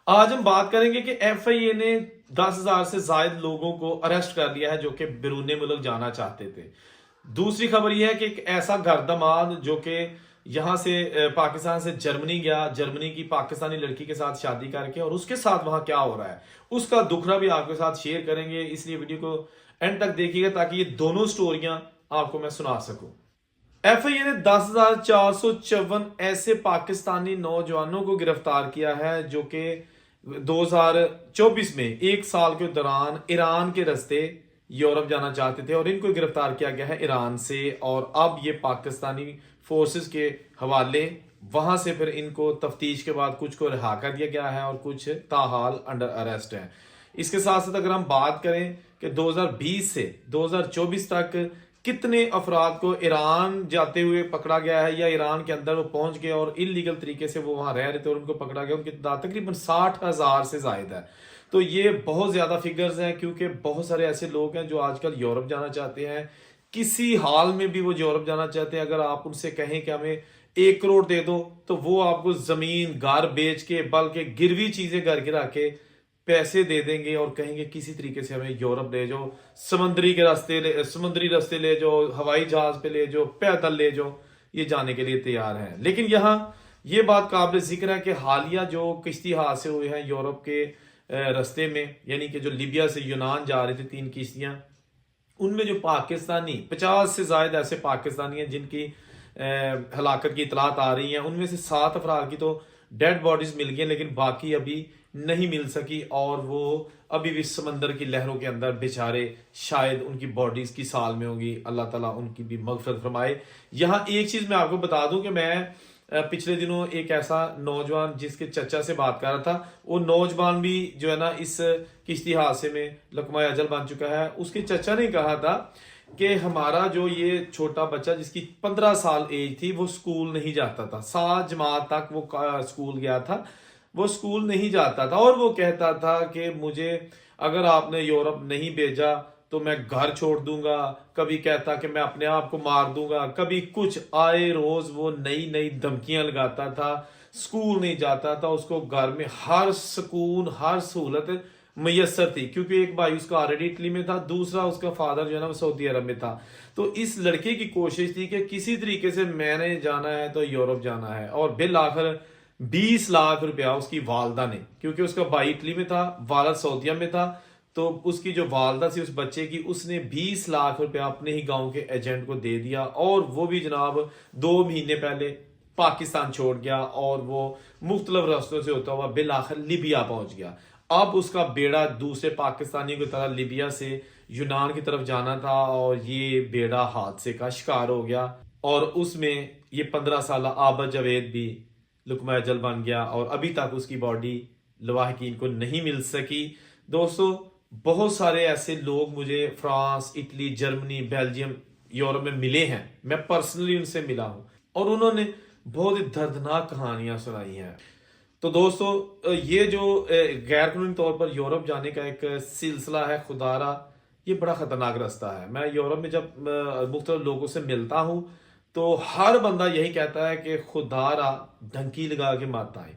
आज हम बात करेंगे कि FIA ने 10,000 से ज्यादा लोगों को अरेस्ट कर लिया है जो कि बैरून मुल्क जाना चाहते थे। दूसरी खबर यह है कि एक ऐसा गर्दमाद जो कि यहाँ से पाकिस्तान से जर्मनी गया, जर्मनी की पाकिस्तानी लड़की के साथ शादी करके, और उसके साथ वहां क्या हो रहा है उसका दुखड़ा भी आपके साथ शेयर करेंगे। इसलिए वीडियो को एंड तक देखिएगा ताकि ये दोनों स्टोरियां आपको मैं सुना सकूं। FIA ने 10,454 ऐसे पाकिस्तानी नौजवानों को गिरफ्तार किया है जो कि 2024 में एक साल के दौरान ईरान के रास्ते यूरोप जाना चाहते थे, और इनको गिरफ्तार किया गया है ईरान से। और अब ये पाकिस्तानी फोर्सेस के हवाले, वहां से फिर इनको तफ्तीश के बाद कुछ को रिहा कर दिया गया है और कुछ ताहाल अंडर अरेस्ट है। इसके साथ साथ अगर हम बात करें कि 2020 से 2024 तक कितने अफराद को ईरान जाते हुए पकड़ा गया है या ईरान के अंदर वो पहुंच गए और इलीगल तरीके से वो वहां रह रहे थे और उनको पकड़ा गया, उनकी तादाद तकरीबन 60,000 से ज्यादा है। तो ये बहुत ज्यादा फिगर्स हैं, क्योंकि बहुत सारे ऐसे लोग हैं जो आजकल यूरोप जाना चाहते हैं। किसी हाल में भी वो यूरोप जाना चाहते हैं। अगर आप उनसे कहें कि हमें 1 करोड़ दे दो, तो वो आपको जमीन घर बेच के, बल्कि गिरवी चीजें घर गिरा के पैसे दे देंगे और कहेंगे किसी तरीके से हमें यूरोप ले जाओ, समुद्री रास्ते ले जाओ, हवाई जहाज पे ले जाओ, पैदल ले जाओ, ये जाने के लिए तैयार हैं। लेकिन यहाँ ये बात काबिल जिक्र है कि हालिया जो किश्ती हादसे हुए हैं यूरोप के रास्ते में, यानी कि जो लीबिया से यूनान जा रही थी 3 किश्तियां, उनमें जो पाकिस्तानी 50 से ज्यादा ऐसे पाकिस्तानी हैं जिनकी हलाकत की इतलात आ रही है। उनमें से 7 अफराद की तो डेड बॉडीज मिल गई, लेकिन बाकी अभी नहीं मिल सकी, और वो अभी भी समंदर की लहरों के अंदर बेचारे शायद उनकी बॉडीज की साल में होंगी। अल्लाह ताला उनकी भी मगफिरत फरमाए। यहाँ एक चीज मैं आपको बता दूं कि मैं पिछले दिनों एक ऐसा नौजवान जिसके चचा से बात कर रहा था, वो नौजवान भी जो है ना इस किश्ती हादसे में लकमा अजल बन चुका है। उसके चचा ने कहा था कि हमारा जो ये छोटा बच्चा जिसकी 15 साल एज थी, वो स्कूल नहीं जाता था, 7 जमात तक वो स्कूल गया था, वो स्कूल नहीं जाता था, और वो कहता था कि मुझे अगर आपने यूरोप नहीं भेजा तो मैं घर छोड़ दूंगा। कभी कहता कि मैं अपने आप को मार दूंगा, कभी कुछ, आए रोज वो नई नई धमकियां लगाता था। स्कूल नहीं जाता था, उसको घर में हर सुकून हर सहूलत मैसर थी, क्योंकि एक भाई उसका ऑलरेडी इटली में था, दूसरा उसका फादर जो है ना वो सऊदी अरब में था। तो इस लड़के की कोशिश थी कि किसी तरीके से मैंने जाना है तो यूरोप जाना है, और बिल आखिर 20 लाख रुपया उसकी वालदा ने, क्योंकि उसका भाई इटली में था, वालद सऊदीया में था, तो उसकी जो वालदा थी उस बच्चे की, उसने 20 लाख रुपया अपने ही गांव के एजेंट को दे दिया, और वो भी जनाब 2 महीने पहले पाकिस्तान छोड़ गया, और वो मुख्तलिफ रास्तों से होता हुआ बिल आखिर लीबिया पहुंच गया। अब उसका बेड़ा दूसरे पाकिस्तानियों की तरह लीबिया से यूनान की तरफ जाना था, और ये बेड़ा हादसे का शिकार हो गया, और उसमें ये 15 साल आबद जावेद भी लुकमा अजल बन गया, और अभी तक उसकी बॉडी लवाहकीन को नहीं मिल सकी। दोस्तों, बहुत सारे ऐसे लोग मुझे France, Italy, Germany, Belgium, Europe में मिले हैं, मैं पर्सनली उनसे मिला हूं, और उन्होंने बहुत ही दर्दनाक कहानियां सुनाई हैं। तो दोस्तों, ये जो गैर कानूनी तौर पर यूरोप जाने का एक सिलसिला है, खुदारा, ये बड़ा खतरनाक रास्ता है। मैं यूरोप में जब मुख्तलिफ लोगों से मिलता हूं तो हर बंदा यही कहता है कि खुदारा ढंकी लगा के मत आए।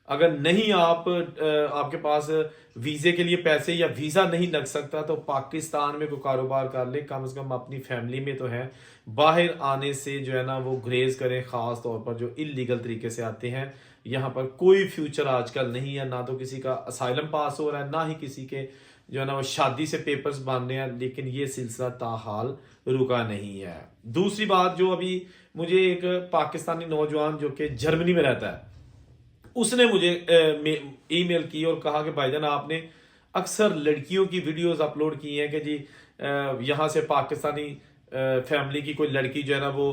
अगर नहीं आपके पास वीजे के लिए पैसे या वीजा नहीं लग सकता तो पाकिस्तान में कोई कारोबार कर ले, कम से कम अपनी फैमिली में तो है, बाहर आने से जो है ना वो ग्रेज करें, खास तौर पर जो इलीगल तरीके से आते हैं। यहाँ पर कोई फ्यूचर आजकल नहीं है, ना तो किसी का असाइलम पास हो रहा है, ना ही किसी के जो है ना वो शादी से पेपर्स बन रहे हैं, लेकिन ये सिलसिला ताहाल रुका नहीं है। दूसरी बात, जो अभी मुझे एक पाकिस्तानी नौजवान जो कि जर्मनी में रहता है, उसने मुझे ईमेल की और कहा कि भाईजान आपने अक्सर लड़कियों की वीडियोस अपलोड की हैं कि जी यहाँ से पाकिस्तानी फैमिली की कोई लड़की जो है ना वो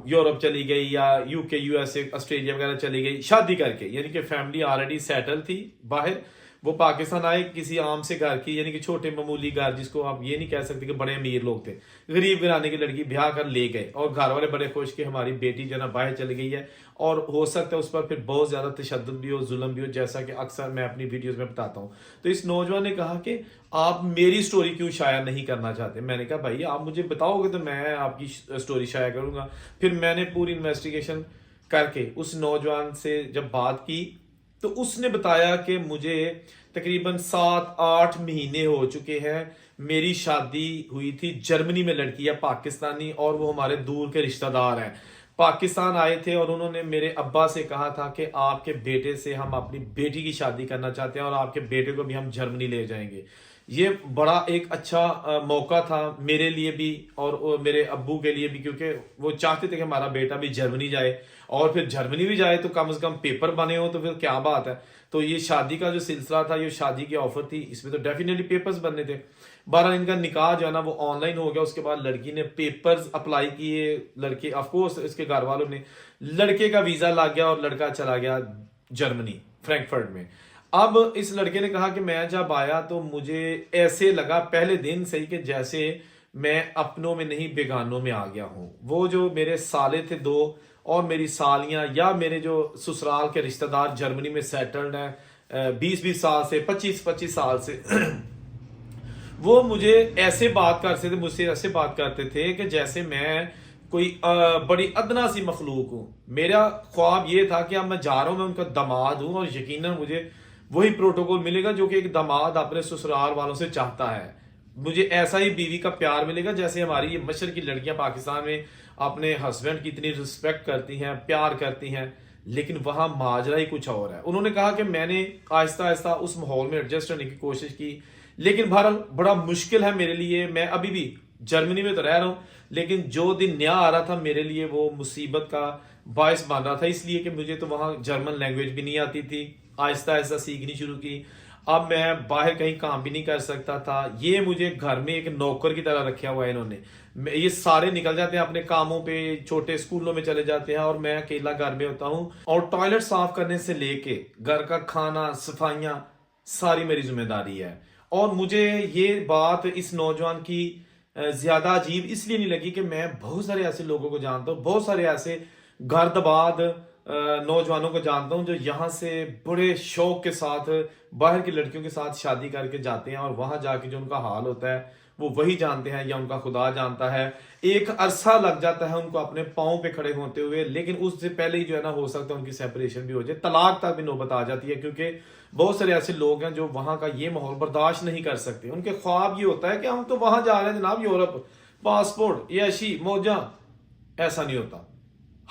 यूरोप चली गई या UK, USA, ऑस्ट्रेलिया वगैरह चली गई शादी करके, यानी कि फैमिली ऑलरेडी सेटल थी बाहर, वो पाकिस्तान आए किसी आम से घर की, यानी कि छोटे मामूली घर, जिसको आप ये नहीं कह सकते कि बड़े अमीर लोग थे, गरीब घराने की लड़की ब्याह कर ले गए, और घर वाले बड़े खुश कि हमारी बेटी जो है ना बाहर चली गई है, और हो सकता है उस पर फिर बहुत ज्यादा तशद्दुद भी हो, जुल्म भी हो, जैसा कि अक्सर मैं अपनी वीडियोस में बताता हूँ। तो इस नौजवान ने कहा कि आप मेरी स्टोरी क्यों शाया नहीं करना चाहते। मैंने कहा भाई आप मुझे बताओगे तो मैं आपकी स्टोरी शाया करूंगा। फिर मैंने पूरी इन्वेस्टिगेशन करके उस नौजवान से जब बात की تو اس نے بتایا کہ مجھے تقریباً 7-8 مہینے ہو چکے ہیں، میری شادی ہوئی تھی جرمنی میں، لڑکی ہے پاکستانی اور وہ ہمارے دور کے رشتہ دار ہیں، پاکستان آئے تھے اور انہوں نے میرے ابا سے کہا تھا کہ آپ کے بیٹے سے ہم اپنی بیٹی کی شادی کرنا چاہتے ہیں اور آپ کے بیٹے کو بھی ہم جرمنی لے جائیں گے۔ یہ بڑا ایک اچھا موقع تھا میرے لیے بھی اور میرے ابو کے لیے بھی، کیونکہ وہ چاہتے تھے کہ ہمارا بیٹا بھی جرمنی جائے، اور پھر جرمنی بھی جائے تو کم از کم پیپر بنے ہو تو پھر کیا بات ہے۔ تو یہ شادی کا جو سلسلہ تھا، یہ شادی کی آفر تھی، اس میں تو ڈیفینیٹلی پیپرز بننے تھے۔ بہرحال ان کا نکاح جو ہے نا وہ آن لائن ہو گیا، اس کے بعد لڑکی نے پیپرز اپلائی کیے، لڑکے آف کورس اس کے گھر والوں نے، لڑکے کا ویزا لگ گیا اور لڑکا چلا گیا جرمنی فرینکفرٹ میں۔ اب اس لڑکے نے کہا کہ میں جب آیا تو مجھے ایسے لگا پہلے دن سے ہی کہ جیسے میں اپنوں میں نہیں بیگانوں میں آ گیا ہوں۔ وہ جو میرے سالے تھے 2 اور میری سالیاں یا میرے جو سسرال کے رشتہ دار جرمنی میں سیٹلڈ ہیں 20-20 سال سے 25-25 سال سے وہ مجھے ایسے بات کرتے تھے، مجھ سے ایسے بات کرتے تھے کہ جیسے میں کوئی بڑی ادنا سی مخلوق ہوں۔ میرا خواب یہ تھا کہ اب میں جا رہا ہوں، میں ان کا داماد ہوں اور یقیناً مجھے وہی پروٹوکول ملے گا جو کہ ایک داماد اپنے سسرال والوں سے چاہتا ہے، مجھے ایسا ہی بیوی کا پیار ملے گا جیسے ہماری یہ مشرقی لڑکیاں پاکستان میں اپنے ہسبینڈ کی اتنی رسپیکٹ کرتی ہیں، پیار کرتی ہیں، لیکن وہاں ماجرا ہی کچھ اور ہے۔ انہوں نے کہا کہ میں نے آہستہ آہستہ اس ماحول میں ایڈجسٹ ہونے کی کوشش کی، لیکن بہرحال بڑا مشکل ہے میرے لیے، میں ابھی بھی جرمنی میں تو رہ رہا ہوں، لیکن جو دن نیا آ رہا تھا میرے لیے وہ مصیبت کا باعث بن رہا تھا، اس لیے کہ مجھے تو وہاں جرمن لینگویج بھی نہیں آتی تھی، آہستہ آہستہ سیکھنی شروع کی۔ اب میں باہر کہیں کام بھی نہیں کر سکتا تھا، یہ مجھے گھر میں ایک نوکر کی طرح رکھا ہوا ہے انہوں نے، یہ سارے نکل جاتے ہیں اپنے کاموں پہ، چھوٹے اسکولوں میں چلے جاتے ہیں اور میں اکیلا گھر میں ہوتا ہوں، اور ٹوائلٹ صاف کرنے سے لے کے گھر کا کھانا، صفائیاں، ساری میری ذمہ داری ہے۔ اور مجھے یہ بات اس نوجوان کی زیادہ عجیب اس لیے نہیں لگی کہ میں بہت سارے ایسے لوگوں کو جانتا ہوں، بہت سارے ایسے گھردباد نوجوانوں کو جانتا ہوں جو یہاں سے بڑے شوق کے ساتھ باہر کی لڑکیوں کے ساتھ شادی کر کے جاتے ہیں، اور وہاں جا کے جو ان کا حال ہوتا ہے وہ وہی جانتے ہیں یا ان کا خدا جانتا ہے۔ ایک عرصہ لگ جاتا ہے ان کو اپنے پاؤں پہ کھڑے ہوتے ہوئے، لیکن اس سے پہلے ہی جو ہے نا ہو سکتا ہے ان کی سیپریشن بھی ہو جائے، طلاق تک بھی نوبت آ جاتی ہے، کیونکہ بہت سارے ایسے لوگ ہیں جو وہاں کا یہ ماحول برداشت نہیں کر سکتے۔ ان کے خواب یہ ہوتا ہے کہ ہم تو وہاں جا رہے ہیں جناب، یورپ، پاسپورٹ، عیاشی، موجاں، ایسا نہیں ہوتا۔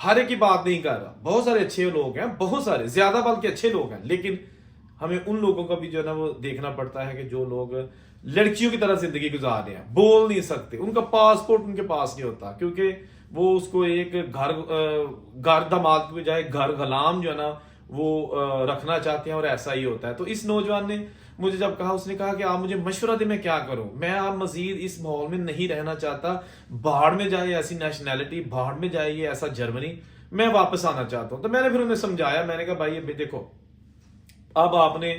ہر ایک کی بات نہیں کر رہا، بہت سارے اچھے لوگ ہیں، بہت سارے، زیادہ بلکہ اچھے لوگ ہیں، لیکن ہمیں ان لوگوں کا بھی جو ہے نا وہ دیکھنا پڑتا ہے کہ جو لوگ لڑکیوں کی طرح زندگی گزار رہے ہیں، بول نہیں سکتے، ان کا پاسپورٹ ان کے پاس نہیں ہوتا، کیونکہ وہ اس کو ایک گھر داماد کے بجائے گھر غلام جو ہے نا وہ رکھنا چاہتے ہیں، اور ایسا ہی ہوتا ہے۔ تو اس نوجوان نے مجھے جب کہا، اس نے کہا کہ آپ مجھے مشورہ دیں میں کیا کروں، میں اب مزید اس ماحول میں نہیں رہنا چاہتا، باہر میں جائے ایسی نیشنلٹی، باہر میں جائے یہ ایسا جرمنی، میں واپس آنا چاہتا ہوں۔ تو میں نے پھر انہیں سمجھایا، میں نے کہا بھائی ابھی دیکھو، اب آپ نے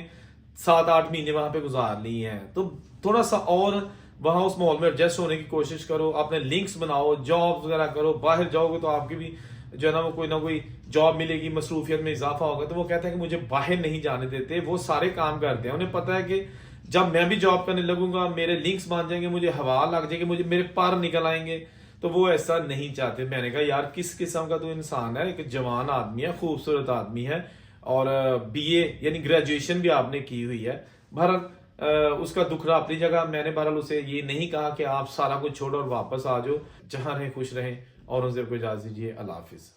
7-8 مہینے وہاں پہ گزار لی ہیں تو تھوڑا سا اور وہاں اس ماحول میں ایڈجسٹ ہونے کی کوشش کرو، اپنے لنکس بناؤ، جاب وغیرہ کرو، باہر جاؤ گے تو آپ کی بھی جو ہے نا وہ کوئی نہ کوئی جاب ملے گی، مصروفیت میں اضافہ ہوگا۔ تو وہ کہتا ہے کہ مجھے باہر نہیں جانے دیتے، وہ سارے کام کرتے ہیں، انہیں پتہ ہے کہ جب میں بھی جاب کرنے لگوں گا میرے لنکس بن جائیں گے، مجھے ہوا لگ جائے گی، مجھے میرے پر نکل آئیں گے، تو وہ ایسا نہیں چاہتے۔ میں نے کہا یار کس قسم کا تو انسان ہے، ایک جوان آدمی ہے، خوبصورت آدمی ہے، اور BA یعنی گریجویشن بھی آپ نے کی ہوئی ہے۔ بہرحال اس کا دکھڑا اپنی جگہ، میں نے بہرحال اسے یہ نہیں کہا کہ آپ سارا کچھ چھوڑو اور واپس آ جاؤ، جہاں رہیں خوش رہیں، اور ان سے کو اجازت دیجیے، اللہ حافظ۔